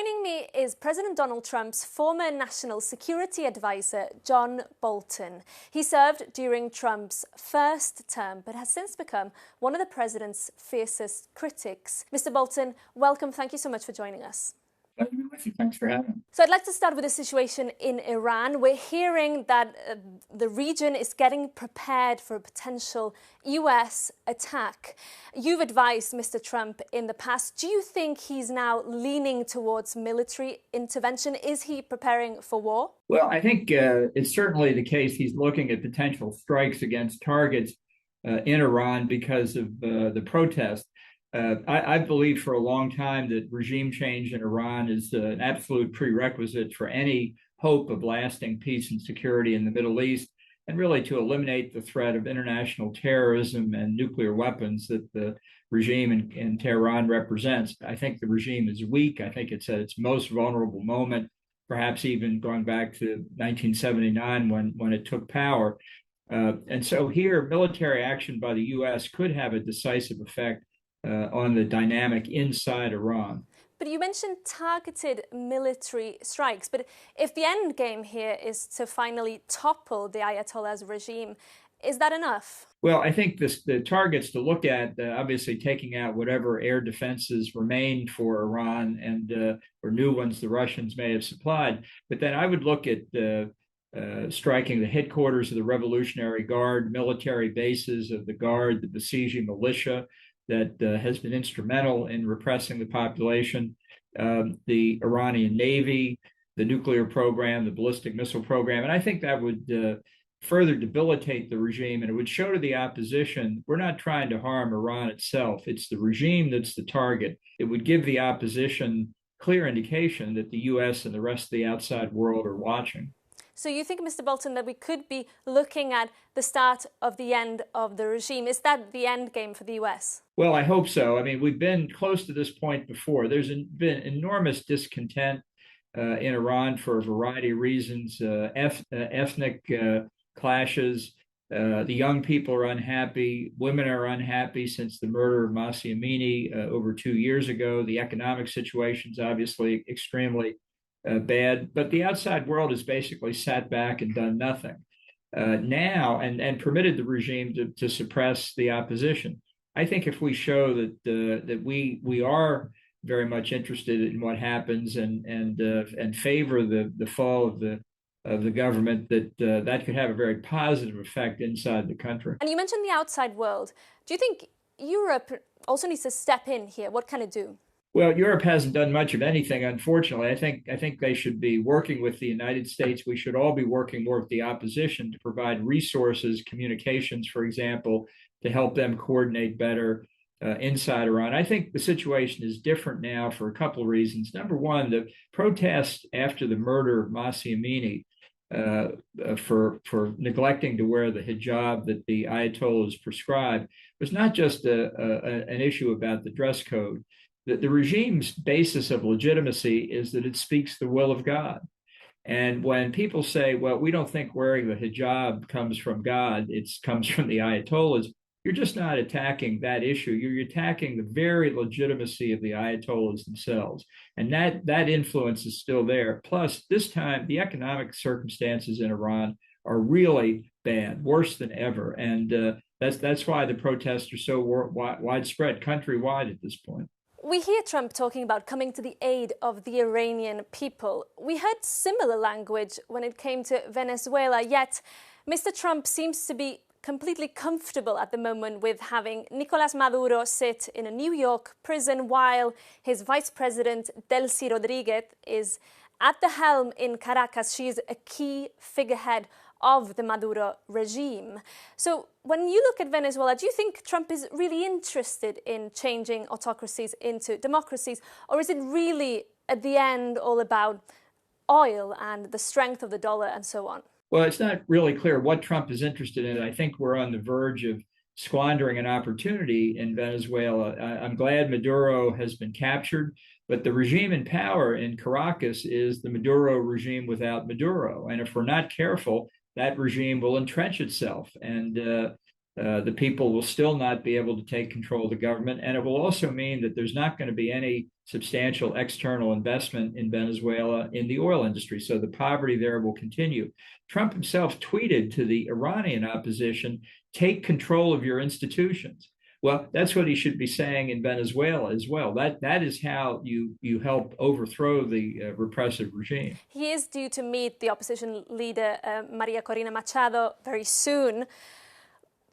Joining me is President Donald Trump's former national security advisor, John Bolton. He served during Trump's first term, but has since become one of the president's fiercest critics. Mr. Bolton, welcome. Thank you so much for joining us. Thanks for having me. So I'd like to start with the situation in Iran. We're hearing that the region is getting prepared for a potential US attack. You've advised Mr. Trump in the past. Do you think he's now leaning towards military intervention? Is he preparing for war? Well, I think it's certainly the case he's looking at potential strikes against targets in Iran because of the protest. I've believed for a long time that regime change in Iran is an absolute prerequisite for any hope of lasting peace and security in the Middle East, and really to eliminate the threat of international terrorism and nuclear weapons that the regime in Tehran represents. I think the regime is weak. I think it's at its most vulnerable moment, perhaps even going back to 1979 when it took power. And so here, military action by the U.S. could have a decisive effect on the dynamic inside Iran. But you mentioned targeted military strikes. But if the end game here is to finally topple the Ayatollah's regime, is that enough? Well, I think the targets to look at, obviously taking out whatever air defenses remained for Iran and or new ones the Russians may have supplied. But then I would look at striking the headquarters of the Revolutionary Guard, military bases of the Guard, the besieging militia that has been instrumental in repressing the population, the Iranian Navy, the nuclear program, the ballistic missile program. And I think that would further debilitate the regime, and it would show to the opposition, we're not trying to harm Iran itself. It's the regime that's the target. It would give the opposition clear indication that the U.S. and the rest of the outside world are watching. So you think, Mr. Bolton, that we could be looking at the start of the end of the regime? Is that the end game for the U.S.? Well, I hope so. I mean, we've been close to this point before. There's been enormous discontent in Iran for a variety of reasons, ethnic clashes. The young people are unhappy. Women are unhappy since the murder of Mahsa Amini over 2 years ago. The economic situation is obviously extremely bad, but the outside world has basically sat back and done nothing now and permitted the regime to suppress the opposition. I think if we show that we are very much interested in what happens and favor the fall of the government, that could have a very positive effect inside the country. And you mentioned the outside world. Do you think Europe also needs to step in here? What can it do? Well, Europe hasn't done much of anything, unfortunately. I think they should be working with the United States. We should all be working more with the opposition to provide resources, communications, for example, to help them coordinate better inside Iran. I think the situation is different now for a couple of reasons. Number one, the protests after the murder of Mahsa Amini for neglecting to wear the hijab that the Ayatollahs prescribed was not just an issue about the dress code. The regime's basis of legitimacy is that it speaks the will of God. And when people say, well, we don't think wearing the hijab comes from God, it comes from the Ayatollahs, you're just not attacking that issue. You're attacking the very legitimacy of the Ayatollahs themselves. And that influence is still there. Plus, this time, the economic circumstances in Iran are really bad, worse than ever. And that's why the protests are so widespread countrywide at this point. We hear Trump talking about coming to the aid of the Iranian people. We heard similar language when it came to Venezuela, yet Mr. Trump seems to be completely comfortable at the moment with having Nicolás Maduro sit in a New York prison while his vice president, Delcy Rodriguez, is at the helm in Caracas. She is a key figurehead of the Maduro regime. So when you look at Venezuela, do you think Trump is really interested in changing autocracies into democracies? Or is it really, at the end, all about oil and the strength of the dollar and so on? Well, it's not really clear what Trump is interested in. I think we're on the verge of squandering an opportunity in Venezuela. I'm glad Maduro has been captured, but the regime in power in Caracas is the Maduro regime without Maduro. And if we're not careful, that regime will entrench itself. And The people will still not be able to take control of the government. And it will also mean that there's not going to be any substantial external investment in Venezuela in the oil industry. So the poverty there will continue. Trump himself tweeted to the Iranian opposition, take control of your institutions. Well, that's what he should be saying in Venezuela as well. That is how you help overthrow the repressive regime. He is due to meet the opposition leader, Maria Corina Machado, very soon.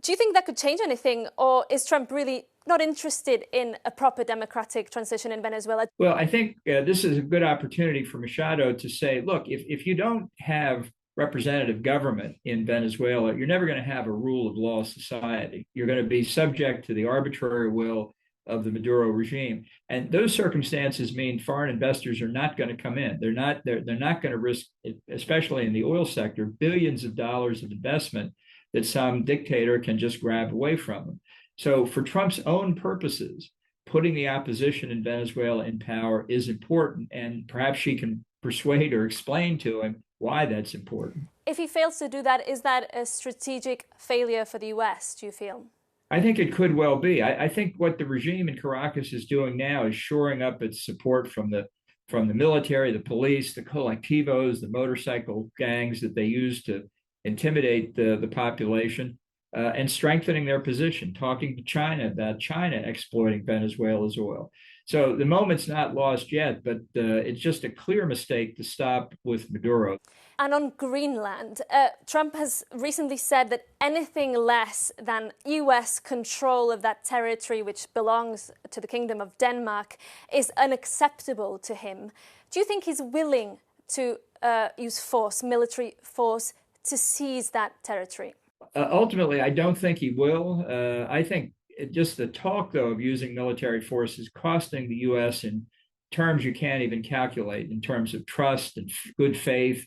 Do you think that could change anything, or is Trump really not interested in a proper democratic transition in Venezuela? Well, I think this is a good opportunity for Machado to say, look, if you don't have representative government in Venezuela, you're never going to have a rule of law society. You're going to be subject to the arbitrary will of the Maduro regime. And those circumstances mean foreign investors are not going to come in. They're not going to risk, especially in the oil sector, billions of dollars of investment that some dictator can just grab away from them. So for Trump's own purposes, putting the opposition in Venezuela in power is important, and perhaps she can persuade or explain to him why that's important. If he fails to do that, is that a strategic failure for the US, do you feel? I think it could well be. I think what the regime in Caracas is doing now is shoring up its support from the military, the police, the colectivos, the motorcycle gangs that they use to intimidate the population, and strengthening their position, talking to China about China exploiting Venezuela's oil. So the moment's not lost yet, but it's just a clear mistake to stop with Maduro. And on Greenland, Trump has recently said that anything less than US control of that territory, which belongs to the Kingdom of Denmark, is unacceptable to him. Do you think he's willing to use force, military force, to seize that territory? Ultimately, I don't think he will. I think just the talk, though, of using military force is costing the U.S. in terms you can't even calculate, in terms of trust and good faith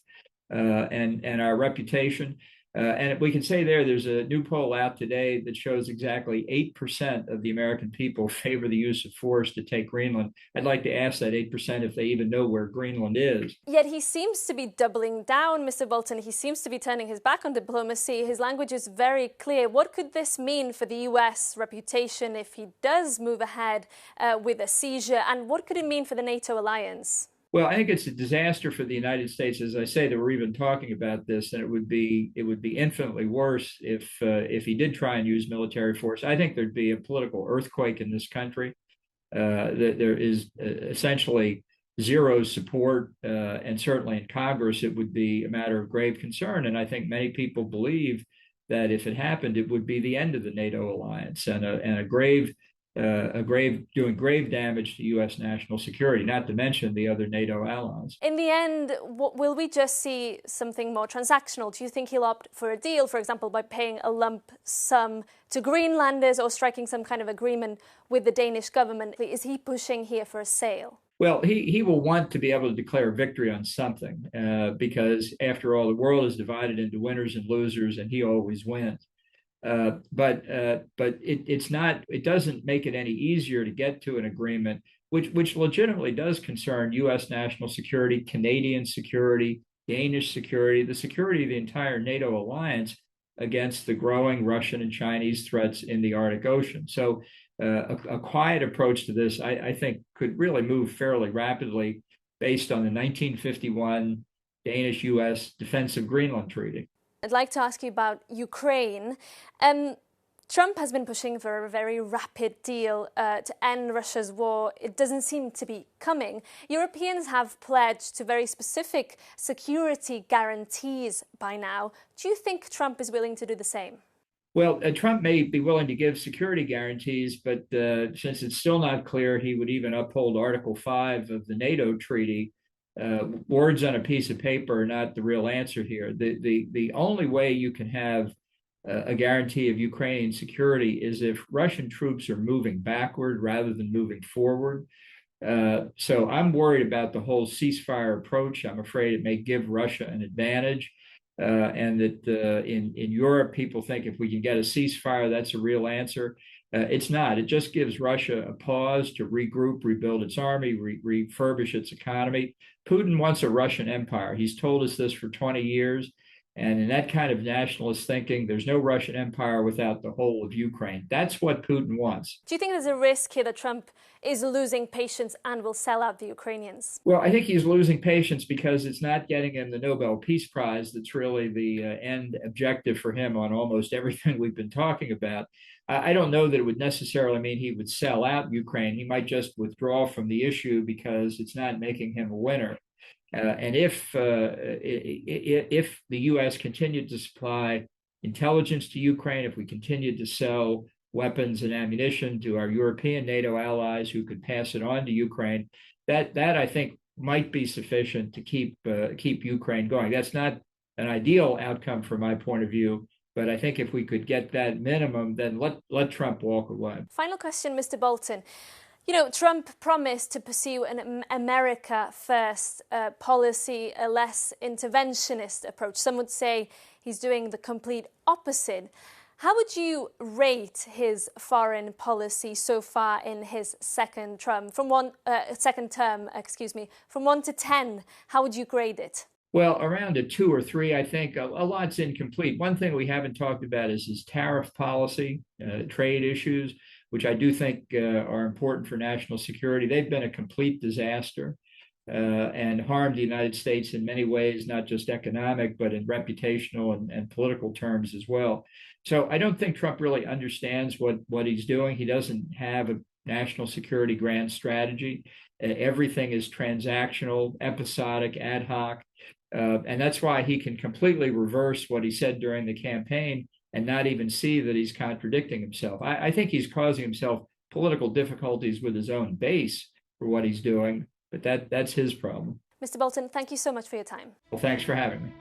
and our reputation. And we can say there's a new poll out today that shows exactly 8% of the American people favor the use of force to take Greenland. I'd like to ask that 8% if they even know where Greenland is. Yet he seems to be doubling down, Mr. Bolton. He seems to be turning his back on diplomacy. His language is very clear. What could this mean for the US reputation if he does move ahead with a seizure? And what could it mean for the NATO alliance? Well, I think it's a disaster for the United States, as I say, that we're even talking about this, and it would be infinitely worse if he did try and use military force. I think there'd be a political earthquake in this country. There is essentially zero support, and certainly in Congress, it would be a matter of grave concern. And I think many people believe that if it happened, it would be the end of the NATO alliance and doing grave damage to U.S. national security, not to mention the other NATO allies. In the end, will we just see something more transactional? Do you think he'll opt for a deal, for example, by paying a lump sum to Greenlanders or striking some kind of agreement with the Danish government? Is he pushing here for a sale? Well, he will want to be able to declare victory on something because, after all, the world is divided into winners and losers, and he always wins. But it doesn't make it any easier to get to an agreement, which legitimately does concern U.S. national security, Canadian security, Danish security, the security of the entire NATO alliance against the growing Russian and Chinese threats in the Arctic Ocean. So a quiet approach to this, I think, could really move fairly rapidly based on the 1951 Danish-U.S. Defense of Greenland Treaty. I'd like to ask you about Ukraine. Trump has been pushing for a very rapid deal to end Russia's war. It doesn't seem to be coming. Europeans have pledged to very specific security guarantees by now. Do you think Trump is willing to do the same? Well, Trump may be willing to give security guarantees, but since it's still not clear he would even uphold Article 5 of the NATO treaty, words on a piece of paper are not the real answer here. The only way you can have a guarantee of Ukrainian security is if Russian troops are moving backward rather than moving forward. So I'm worried about the whole ceasefire approach. I'm afraid it may give Russia an advantage. And that in Europe, people think if we can get a ceasefire, that's a real answer. It's not. It just gives Russia a pause to regroup, rebuild its army, refurbish its economy. Putin wants a Russian empire. He's told us this for 20 years. And in that kind of nationalist thinking, there's no Russian empire without the whole of Ukraine. That's what Putin wants. Do you think there's a risk here that Trump is losing patience and will sell out the Ukrainians? Well, I think he's losing patience because it's not getting him the Nobel Peace Prize that's really the end objective for him on almost everything we've been talking about. I don't know that it would necessarily mean he would sell out Ukraine. He might just withdraw from the issue because it's not making him a winner. And if the U.S. continued to supply intelligence to Ukraine, if we continued to sell weapons and ammunition to our European NATO allies who could pass it on to Ukraine, that I think might be sufficient to keep Ukraine going. That's not an ideal outcome from my point of view, but I think if we could get that minimum, then let Trump walk away. Final question, Mr. Bolton. You know, Trump promised to pursue an America first policy, a less interventionist approach. Some would say he's doing the complete opposite. How would you rate his foreign policy so far in his second term? From 1 to 10, how would you grade it? Well, around a 2 or 3, I think a lot's incomplete. One thing we haven't talked about is his tariff policy, trade issues, which I do think are important for national security. They've been a complete disaster and harmed the United States in many ways, not just economic, but in reputational and political terms as well. So I don't think Trump really understands what he's doing. He doesn't have a national security grand strategy. Everything is transactional, episodic, ad hoc. And that's why he can completely reverse what he said during the campaign and not even see that he's contradicting himself. I think he's causing himself political difficulties with his own base for what he's doing, but that's his problem. Mr. Bolton, thank you so much for your time. Well, thanks for having me.